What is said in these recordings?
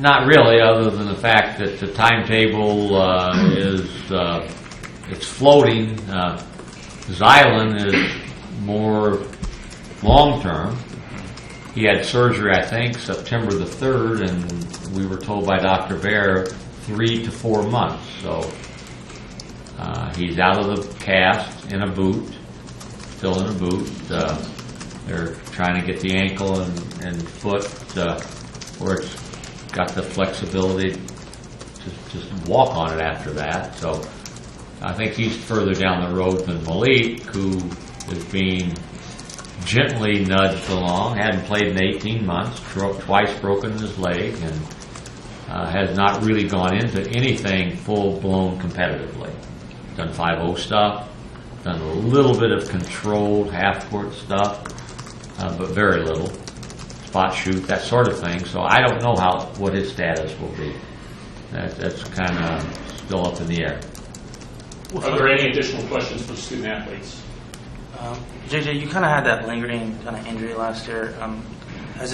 Not really, other than the fact that the timetable is it's floating. Xylan is more long-term. He had surgery, I think, September the 3rd, and we were told by Dr. Bear 3 to 4 months. So he's out of the cast in a boot, still in a boot. They're trying to get the ankle and foot where it's got the flexibility to just walk on it after that. So I think he's further down the road than Malik, who is being gently nudged along. Hadn't played in 18 months, twice broken his leg, and has not really gone into anything full-blown competitively. Done 5-0 stuff, done a little bit of controlled half-court stuff, but very little. Spot shoot, that sort of thing. So I don't know what his status will be. That's kind of still up in the air. Are there any additional questions for student athletes? JJ, you kind of had that lingering kind of injury last year. Have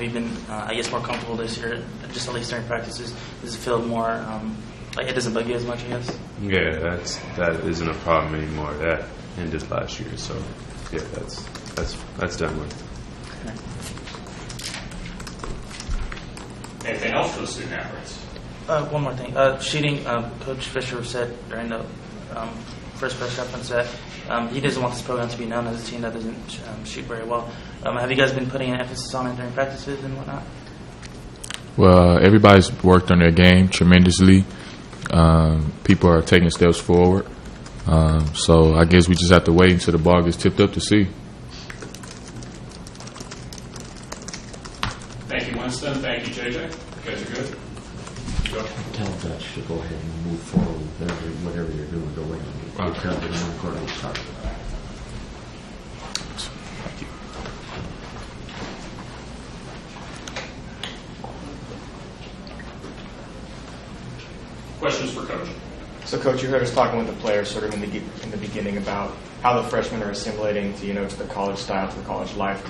you been, I guess, more comfortable this year, just at least during practices? Does it feel more, like it doesn't bug you as much, I guess? Yeah, that isn't a problem anymore. That ended last year, so yeah, that's done with. Okay. Anything else for the student athletes? One more thing. Shooting, Coach Fisher said during the first press conference that he doesn't want this program to be known as a team that doesn't shoot very well. Have you guys been putting an emphasis on it during practices and whatnot? Well, everybody's worked on their game tremendously. People are taking steps forward. So I guess we just have to wait until the ball gets tipped up to see. Thank you, Winston. Thank you, JJ. You guys are good? Go. Tell Dutch to go ahead and move forward with whatever you're doing. Go ahead and get the non-court start. Questions for Coach? So, Coach, you heard us talking with the players sort of in the beginning about how the freshmen are assimilating to to the college style, to the college life,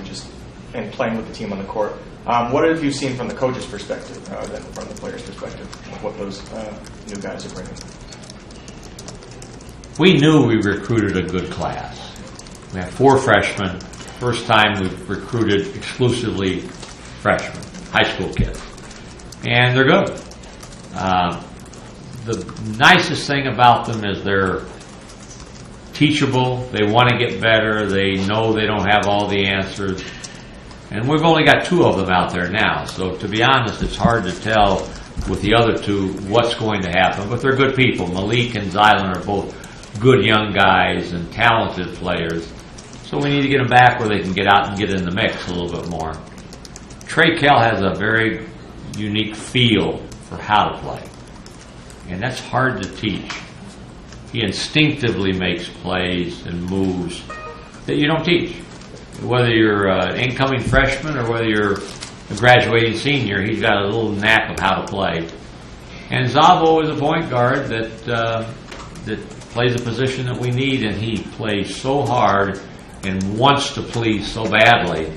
and playing with the team on the court. What have you seen from the coach's perspective than from the players' perspective of what those new guys are bringing? We knew we recruited a good class. We have 4 freshmen. First time we've recruited exclusively freshmen, high school kids. And they're good. The nicest thing about them is they're teachable. They want to get better. They know they don't have all the answers. And we've only got 2 of them out there now. So to be honest, it's hard to tell with the other 2 what's going to happen. But they're good people. Malik and Xylan are both good young guys and talented players. So we need to get them back where they can get out and get in the mix a little bit more. Trey Kell has a very unique feel for how to play. And that's hard to teach. He instinctively makes plays and moves that you don't teach. Whether you're an incoming freshman or whether you're a graduating senior, he's got a little knack of how to play. And Zavo is a point guard that plays a position that we need, and he plays so hard and wants to please so badly.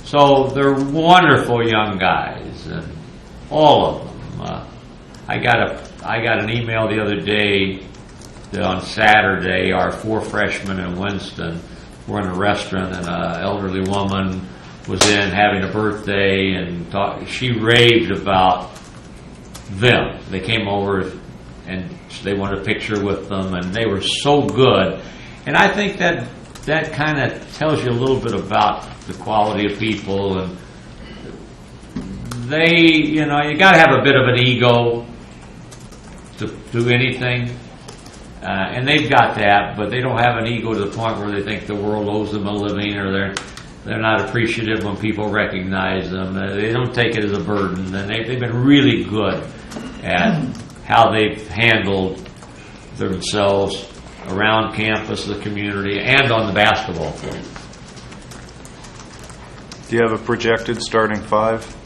So they're wonderful young guys, and all of them. I got an email the other day that on Saturday our 4 freshmen in Winston were in a restaurant, and an elderly woman was in having a birthday, and she raved about them. They came over and they wanted a picture with them, and they were so good. And I think that kind of tells you a little bit about the quality of people. And they, you got to have a bit of an ego to do anything. And they've got that, but they don't have an ego to the point where they think the world owes them a living, or they're not appreciative when people recognize them. They don't take it as a burden, and they've been really good at how they've handled themselves around campus, the community, and on the basketball field. Do you have a projected starting 5?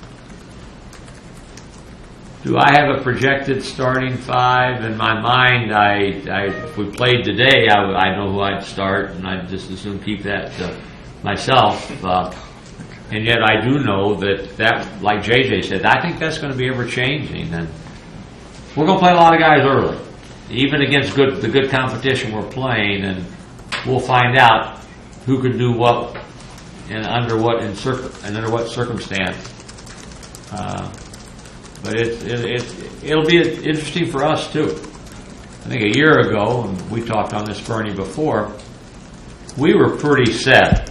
Do I have a projected starting 5? In my mind, if we played today, I know who I'd start, and I'd just as soon keep that to myself. And yet I do know that, like JJ said, I think that's going to be ever changing. And we're going to play a lot of guys early, even against the good competition we're playing, and we'll find out who can do what and under what circumstance. But it'll be interesting for us too. I think a year ago, and we talked on this, Bernie, before, we were pretty set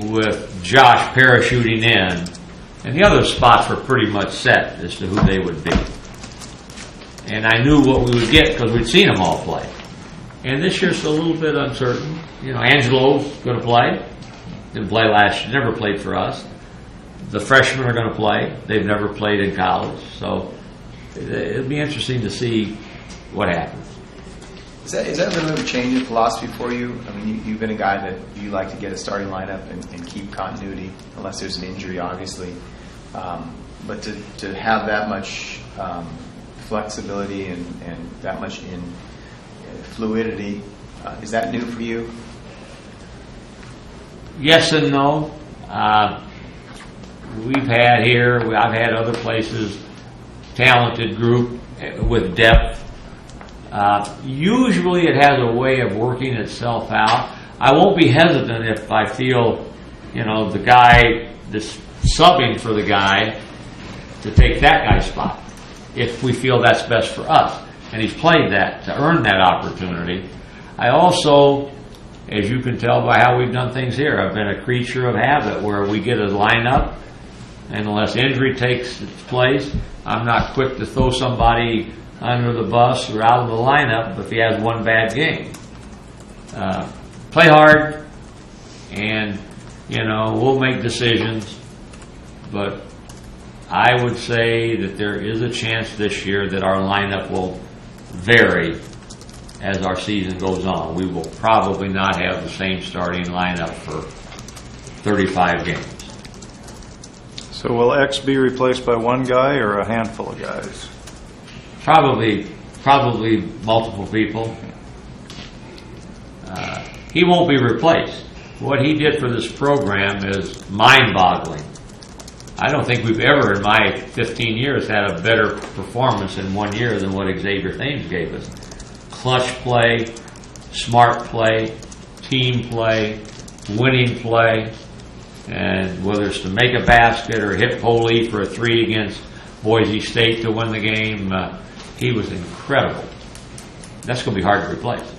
with Josh parachuting in, and the other spots were pretty much set as to who they would be. And I knew what we would get because we'd seen them all play. And this year's a little bit uncertain. You know, Angelo's going to play. Didn't play last year, never played for us. The freshmen are going to play. They've never played in college. So it'll be interesting to see what happens. Is that a little bit of a change in philosophy for you? I mean, you've been a guy that you like to get a starting lineup and keep continuity, unless there's an injury, obviously. But to have that much flexibility and that much in fluidity, is that new for you? Yes and no. We've had here, I've had other places, talented group with depth. Usually it has a way of working itself out. I won't be hesitant if I feel, the guy that's subbing for the guy to take that guy's spot, if we feel that's best for us. And he's played that to earn that opportunity. I also, as you can tell by how we've done things here, I've been a creature of habit where we get a lineup, and unless injury takes its place, I'm not quick to throw somebody under the bus or out of the lineup if he has one bad game. Play hard, and we'll make decisions, but I would say that there is a chance this year that our lineup will vary as our season goes on. We will probably not have the same starting lineup for 35 games. So will X be replaced by one guy or a handful of guys? Probably multiple people. He won't be replaced. What he did for this program is mind-boggling. I don't think we've ever, in my 15 years, had a better performance in 1 year than what Xavier Thames gave us. Clutch play, smart play, team play, winning play, and whether it's to make a basket or hit Foley for a 3 against Boise State to win the game, he was incredible. That's going to be hard to replace.